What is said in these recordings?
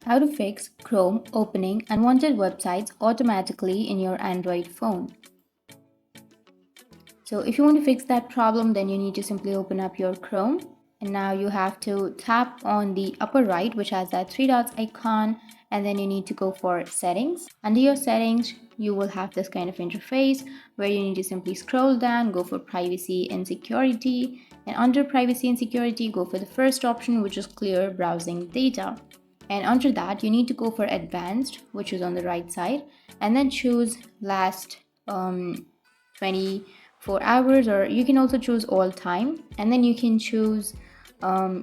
How to fix Chrome opening unwanted websites automatically in your Android phone. So if you want to fix that problem, then you need to simply open up your Chrome, and now you have to tap on the upper right, which has that three dots icon, and then you need to go for settings. Under your settings, you will have this kind of interface where you need to simply scroll down, go for privacy and security, and under privacy and security, go for the first option, which is clear browsing data. And under that, you need to go for advanced, which is on the right side, and then choose last 24 hours, or you can also choose all time, and then you can choose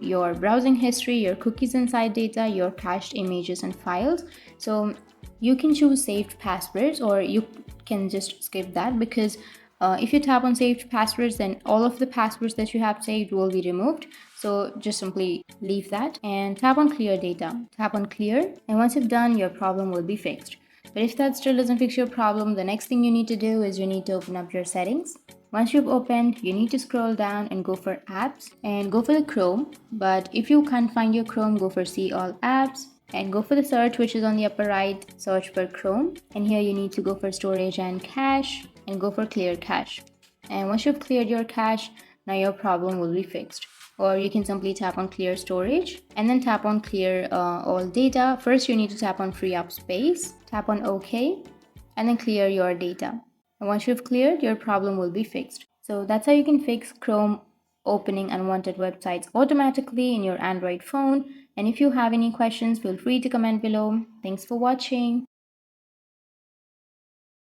your browsing history, your cookies inside data, your cached images and files. So you can choose saved passwords, or you can just skip that, because if you tap on saved passwords, then all of the passwords that you have saved will be removed. So just simply leave that and tap on clear data. Tap on clear, and once you've done, your problem will be fixed. But if that still doesn't fix your problem, the next thing you need to do is you need to open up your settings. Once you've opened, you need to scroll down and go for apps and go for the Chrome. But if you can't find your Chrome, go for see all apps and go for the search, which is on the upper right. Search for Chrome, and here you need to go for storage and cache and go for clear cache. And once you've cleared your cache, now your problem will be fixed. Or you can simply tap on clear storage and then tap on clear all data. First, you need to tap on free up space, tap on OK, and then clear your data. And once you've cleared, your problem will be fixed. So that's how you can fix Chrome opening unwanted websites automatically in your Android phone. And if you have any questions, feel free to comment below. Thanks for watching.